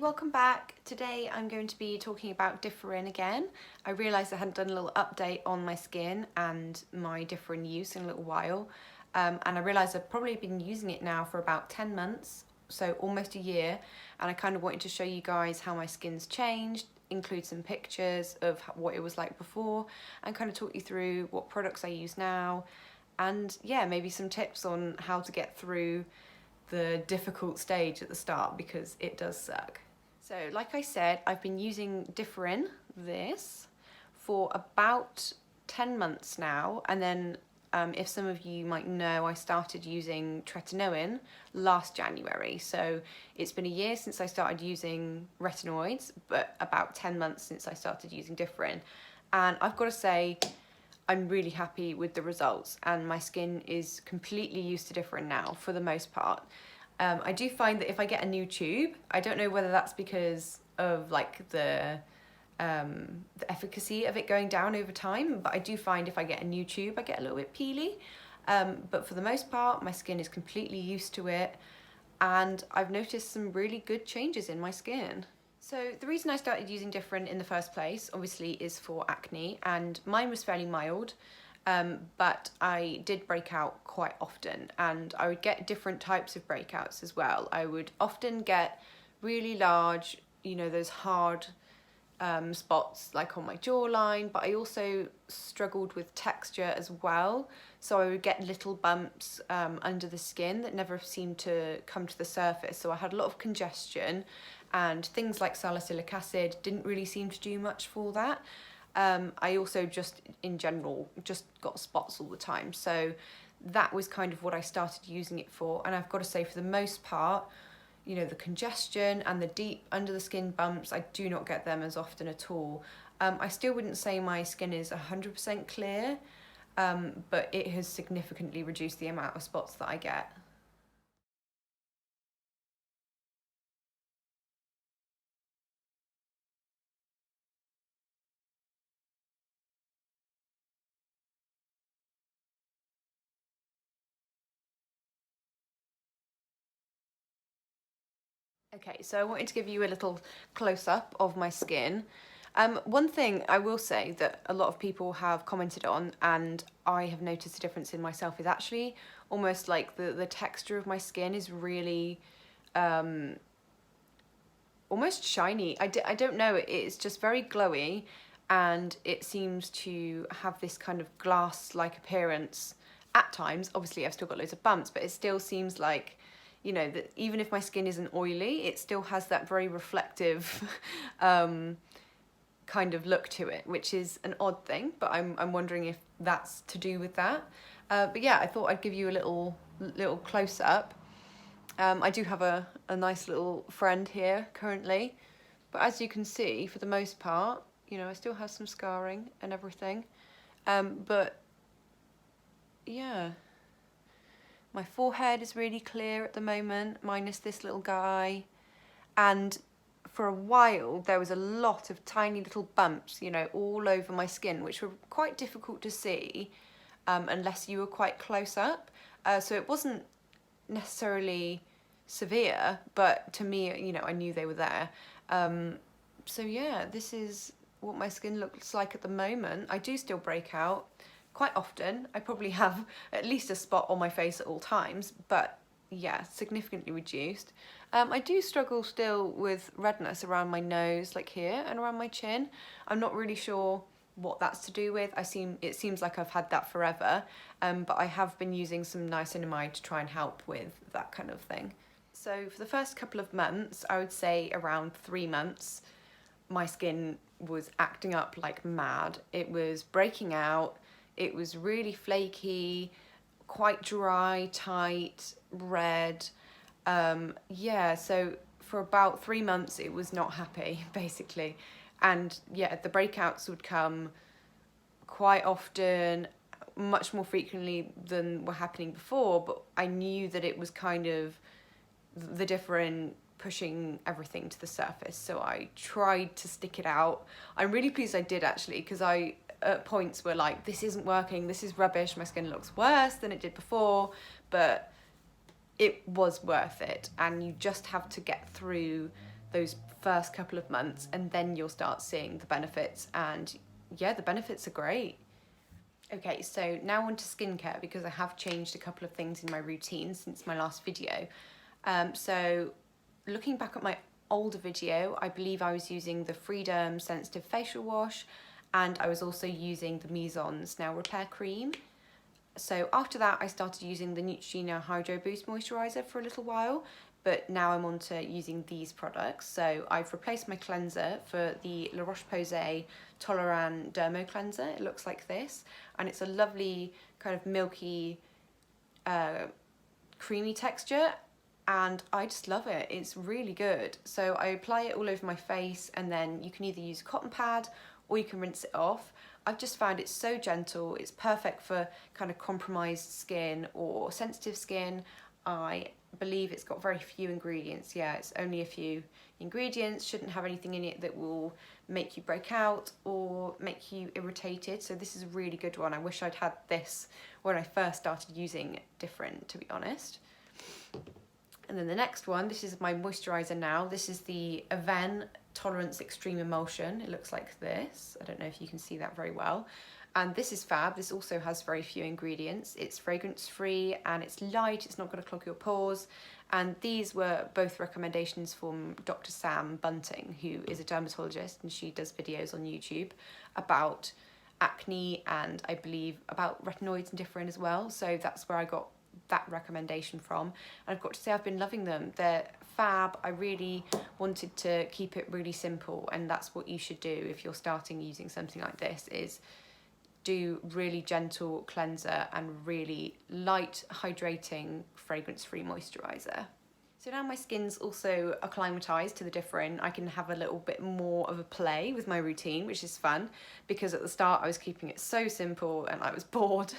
Welcome back. Today I'm going to be talking about Differin again. I realised I hadn't done a little update on my skin and my Differin use in a little while, and I realised I've probably been using it now for about 10 months, so almost a year, and I kind of wanted to show you guys how my skin's changed, include some pictures of what it was like before, and kind of talk you through what products I use now, and yeah, maybe some tips on how to get through the difficult stage at the start, because it does suck. So like I said, I've been using Differin, this, for about 10 months now, and then if some of you might know, I started using tretinoin last January. So it's been a year since I started using retinoids, but about 10 months since I started using Differin. And I've got to say, I'm really happy with the results, and my skin is completely used to Differin now for the most part. I do find that if I get a new tube, I don't know whether that's because of like the efficacy of it going down over time, but I do find if I get a new tube, I get a little bit peely. But for the most part, my skin is completely used to it, and I've noticed some really good changes in my skin. So the reason I started using Differin in the first place, obviously, is for acne, and mine was fairly mild. But I did break out quite often, and I would get different types of breakouts as well. I would often get really large, you know, those hard spots like on my jawline, but I also struggled with texture as well. So I would get little bumps under the skin that never seemed to come to the surface. So I had a lot of congestion, and things like salicylic acid didn't really seem to do much for that. I also just, in general, just got spots all the time. So that was kind of what I started using it for. And I've got to say, for the most part, you know, the congestion and the deep under the skin bumps, I do not get them as often at all. I still wouldn't say my skin is 100% clear, but it has significantly reduced the amount of spots that I get. Okay, so I wanted to give you a little close-up of my skin. One thing I will say that a lot of people have commented on, and I have noticed a difference in myself, is actually almost like the texture of my skin is really almost shiny. I don't know, it's just very glowy, and it seems to have this kind of glass-like appearance at times. Obviously, I've still got loads of bumps, but it still seems like, you know, that even if my skin isn't oily, it still has that very reflective kind of look to it, which is an odd thing, but I'm wondering if that's to do with that. But yeah, I thought I'd give you a little close up. I do have a nice little friend here currently, but as you can see, for the most part, you know, I still have some scarring and everything. But yeah, my forehead is really clear at the moment, minus this little guy. And for a while, there was a lot of tiny little bumps, you know, all over my skin, which were quite difficult to see unless you were quite close up. So it wasn't necessarily severe, but to me, you know, I knew they were there. So yeah, this is what my skin looks like at the moment. I do still break out quite often. I probably have at least a spot on my face at all times, but yeah, significantly reduced. I do struggle still with redness around my nose, like here, and around my chin. I'm not really sure what that's to do with. It seems like I've had that forever, but I have been using some nicinamide to try and help with that kind of thing. So for the first couple of months, I would say around 3 months, my skin was acting up like mad. It was breaking out, it was really flaky, quite dry, tight, red. Yeah, so for about 3 months it was not happy, basically. And yeah, the breakouts would come quite often, much more frequently than were happening before, but I knew that it was kind of the Differin pushing everything to the surface, so I tried to stick it out. I'm really pleased I did, actually, because I at points were like, this isn't working, this is rubbish, my skin looks worse than it did before, but it was worth it, and you just have to get through those first couple of months, and then you'll start seeing the benefits, and yeah, the benefits are great. Okay, so now on to skincare, because I have changed a couple of things in my routine since my last video. So looking back at my older video, I believe I was using the Freedom Sensitive Facial Wash, and I was also using the Maison Snail Repair Cream. So after that, I started using the Neutrogena Hydro Boost Moisturiser for a little while, but now I'm on to using these products. So I've replaced my cleanser for the La Roche-Posay Toleraine Dermo Cleanser. It looks like this, and it's a lovely kind of milky, creamy texture, and I just love it. It's really good. So I apply it all over my face, and then you can either use a cotton pad or you can rinse it off. I've just found it so gentle. It's perfect for kind of compromised skin or sensitive skin. I believe it's got very few ingredients. Yeah, it's only a few ingredients, shouldn't have anything in it that will make you break out or make you irritated. So this is a really good one. I wish I'd had this when I first started using Differin, to be honest. And then the next one, this is my moisturiser now. This is the Avene Tolerance Extreme Emulsion. It looks like this. I don't know if you can see that very well. And this is fab. This also has very few ingredients. It's fragrance free and it's light. It's not going to clog your pores. And these were both recommendations from Dr. Sam Bunting, who is a dermatologist, and she does videos on YouTube about acne and I believe about retinoids and Differin as well. So that's where I got that recommendation from, and I've got to say I've been loving them. They're fab. I really wanted to keep it really simple, and that's what you should do if you're starting using something like this, is do really gentle cleanser and really light hydrating fragrance-free moisturiser. So now my skin's also acclimatized to the Differin, I can have a little bit more of a play with my routine, which is fun, because at the start I was keeping it so simple and I was bored.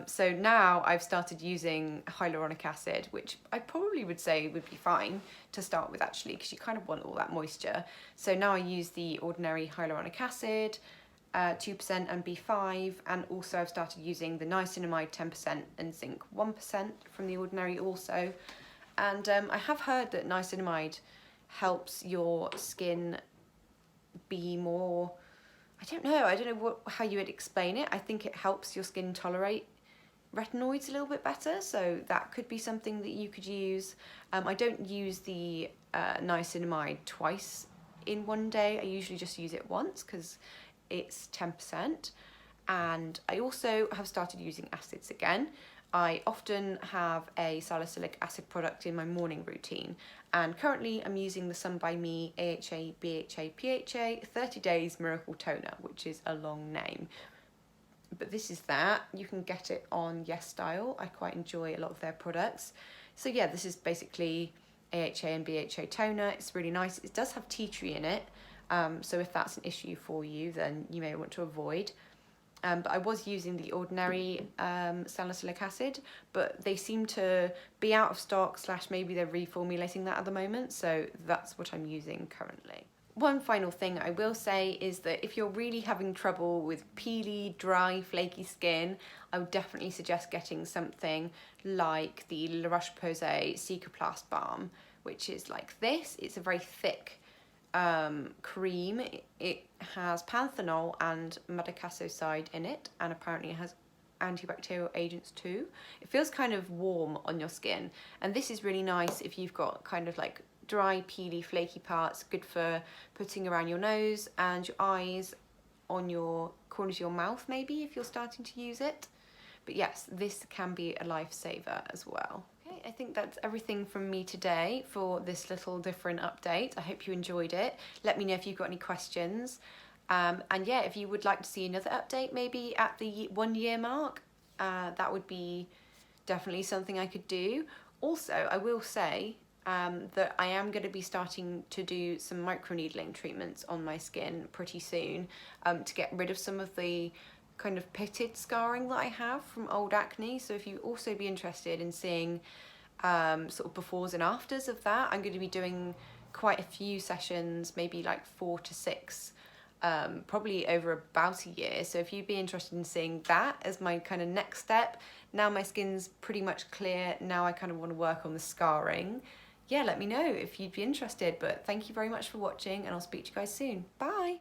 So now I've started using hyaluronic acid, which I probably would say would be fine to start with, actually, because you kind of want all that moisture. So now I use the ordinary hyaluronic acid, 2% and B5, and also I've started using the nicinamide 10% and zinc 1% from the ordinary also. And I have heard that nicinamide helps your skin be more, I don't know how you would explain it. I think it helps your skin tolerate retinoids a little bit better, so that could be something that you could use. I don't use the nicinamide twice in one day. I usually just use it once because it's 10%. And I also have started using acids again. I often have a salicylic acid product in my morning routine, and currently I'm using the Sun By Me AHA BHA PHA 30 Days Miracle Toner, which is a long name. But this is that. You can get it on Yes Style. I quite enjoy a lot of their products. So yeah, this is basically AHA and BHA toner. It's really nice. It does have tea tree in it, so if that's an issue for you, then you may want to avoid. But I was using the ordinary salicylic acid, but they seem to be out of stock, / maybe they're reformulating that at the moment, so that's what I'm using currently. One final thing I will say is that if you're really having trouble with peely, dry, flaky skin, I would definitely suggest getting something like the La Roche-Posay Cicaplast Balm, which is like this. It's a very thick cream. It has panthenol and madecassoside in it, and apparently it has antibacterial agents too. It feels kind of warm on your skin, and this is really nice if you've got kind of like dry, peely, flaky parts. Good for putting around your nose and your eyes, on your corners of your mouth maybe, if you're starting to use it. But yes, this can be a lifesaver as well. Okay, I think that's everything from me today for this little Differin update. I hope you enjoyed it. Let me know if you've got any questions. And yeah, if you would like to see another update maybe at the 1 year mark, that would be definitely something I could do. Also, I will say that I am going to be starting to do some microneedling treatments on my skin pretty soon, to get rid of some of the kind of pitted scarring that I have from old acne. So if you also be interested in seeing sort of befores and afters of that, I'm going to be doing quite a few sessions, maybe like 4 to 6, probably over about a year. So if you'd be interested in seeing that as my kind of next step, now my skin's pretty much clear, now I kind of want to work on the scarring. yeah, let me know if you'd be interested. But thank you very much for watching, and I'll speak to you guys soon. Bye.